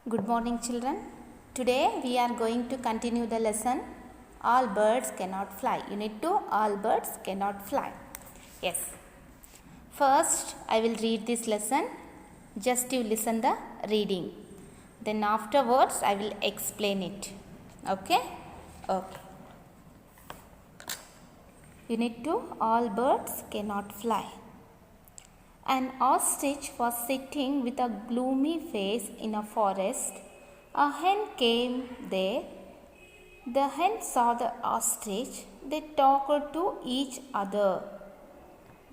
Good morning, children. Today we are going to continue the lesson All Birds Cannot Fly. Unit 2 All Birds Cannot Fly. Yes. First, I will read this lesson. Just you listen the reading. Then afterwards, I will explain it. Okay? Okay. Unit 2 All Birds Cannot Fly. An ostrich was sitting with a gloomy face in a forest. A hen came there. The hen saw the ostrich. They talked to each other.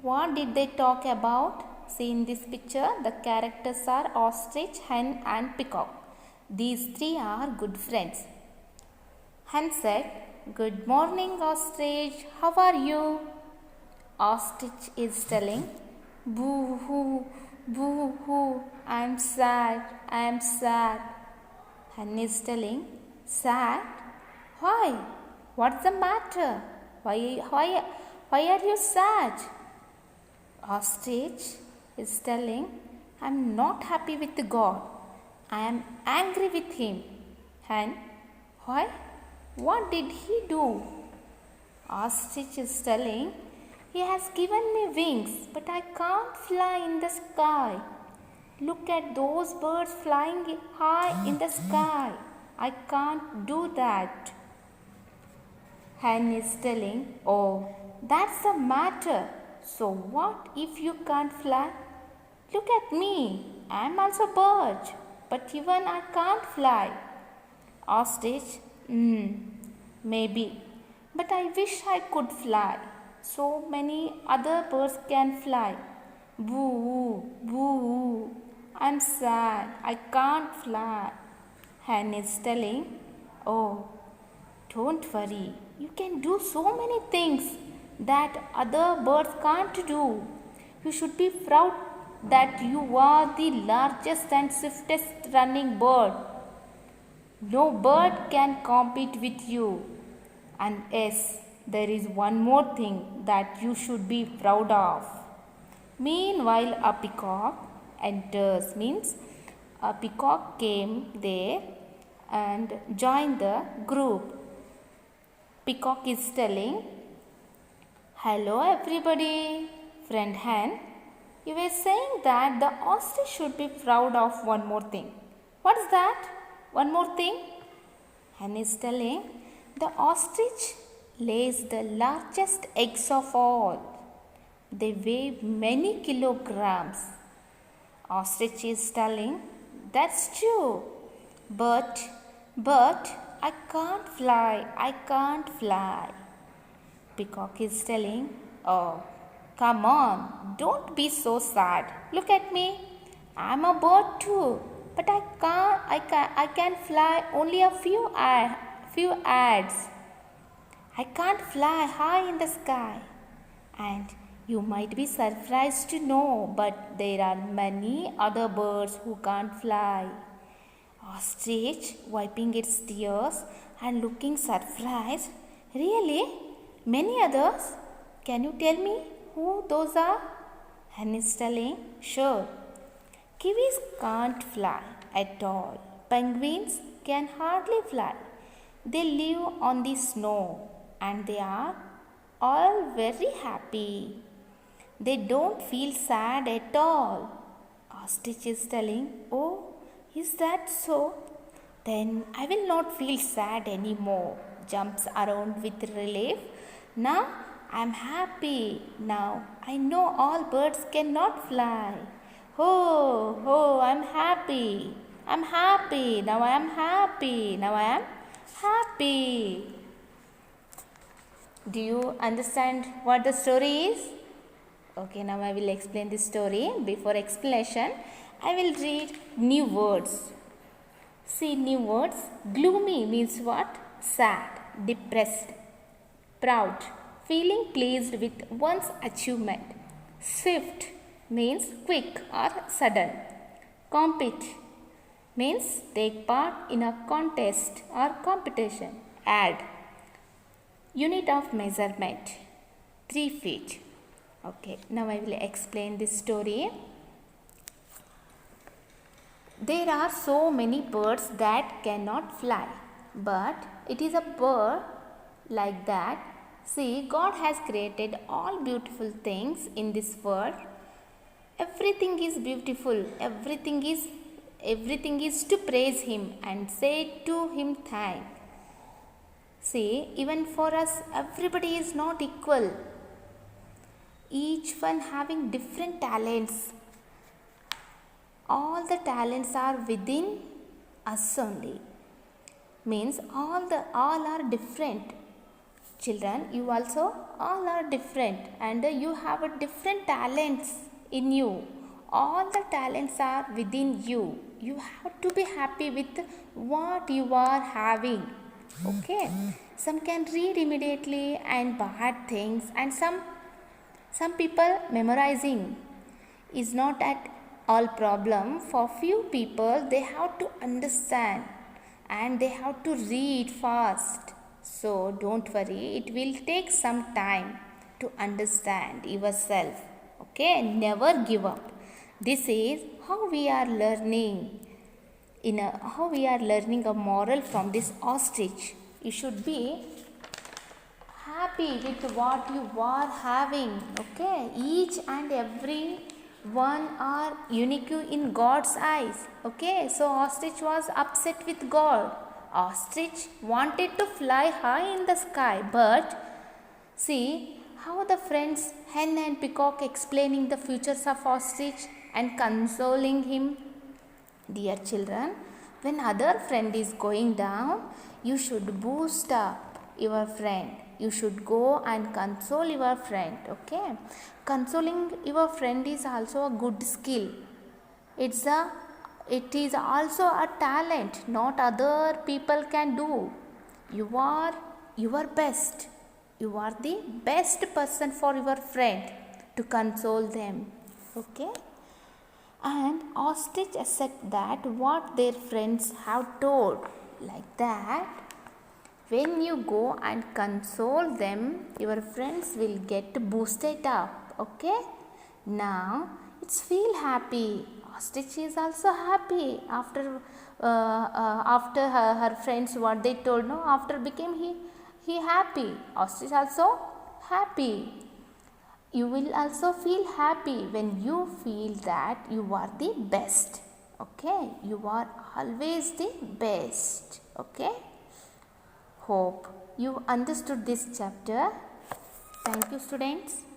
What did they talk about? See in this picture, the characters are ostrich, hen and peacock. These three are good friends. Hen said, "Good morning, ostrich. How are you?" Ostrich is telling, "Boo-hoo, boo-hoo, I'm sad. Hen is telling, "Sad? Why? What's the matter? Why are you sad?" Ostrich is telling, "I'm not happy with God. I am angry with him." Hen, "Why? What did he do?" Ostrich is telling, "He has given me wings, but I can't fly in the sky. Look at those birds flying high in the sky. I can't do that." Hen is telling, "Oh, that's the matter. So what if you can't fly? Look at me. I'm also a bird, but even I can't fly." Ostrich, maybe, but I wish I could fly. So many other birds can fly. Boo, boo, I'm sad. I can't fly." Hen is telling, "Oh, don't worry. You can do so many things that other birds can't do. You should be proud that you are the largest and swiftest running bird. No bird can compete with you. And yes, there is one more thing that you should be proud of." Meanwhile, a peacock enters. Means a peacock came there and joined the group. Peacock is telling, "Hello everybody. Friend Hen, you were saying that the ostrich should be proud of one more thing. What is that? One more thing?" Hen is telling, "The ostrich lays the largest eggs of all. They weigh many kilograms." Ostrich is telling, "That's true. But I can't fly. Peacock is telling, "Oh, come on, don't be so sad. Look at me. I'm a bird too, but I can fly only a few ads. I can't fly high in the sky. And you might be surprised to know, but there are many other birds who can't fly." Ostrich, wiping its tears and looking surprised, "Really? Many others? Can you tell me who those are?" Hen is telling, "Sure. Kiwis can't fly at all. Penguins can hardly fly. They live on the snow and they are all very happy. They don't feel sad at all." Ostrich is telling, "Oh, is that so? Then I will not feel sad anymore." Jumps around with relief. "Now I am happy. Now I know all birds cannot fly. Oh, I'm happy. I'm happy. Now I am happy. Now I am happy." Do you understand what the story is? Okay, now I will explain the story. Before explanation, I will read new words. See new words. Gloomy means what? Sad, depressed. Proud, feeling pleased with one's achievement. Swift means quick or sudden. Compete means take part in a contest or competition. Add, unit of measurement, 3 feet. Okay, now I will explain this story. There are so many birds that cannot fly, but it is a bird like that. See, God has created all beautiful things in this world. Everything is beautiful. Everything is to praise Him and say to Him thank. See, even for us, everybody is not equal. Each one having different talents. All the talents are within us only. Means all are different. Children, you also all are different, and you have a different talents in you. All the talents are within you. You have to be happy with what you are having. Okay, some can read immediately and bad things, and some people memorizing is not at all problem. For few people, they have to understand and they have to read fast. So don't worry, it will take some time to understand yourself. Okay, never give up. This is how we are learning how we are learning a moral from this ostrich. You should be happy with what you are having. Okay, each and every one are unique in God's eyes. Okay, so ostrich was upset with God. Ostrich wanted to fly high in the sky, but see how the friends hen and peacock explaining the futures of ostrich and consoling him. Dear children, when other friend is going down, you should boost up your friend. You should go and console your friend. Okay, consoling your friend is also a good skill. It is also a talent not other people can do. You are your best. You are the best person for your friend to console them. Okay, and ostrich accept that what their friends have told. Like that, when you go and console them, your friends will get boosted up. Okay, now it's feel happy. Ostrich is also happy after her friends what they told. No, after became he happy. Ostrich also happy. You will also feel happy when you feel that you are the best. Okay, you are always the best. Okay, hope you understood this chapter. Thank you, students.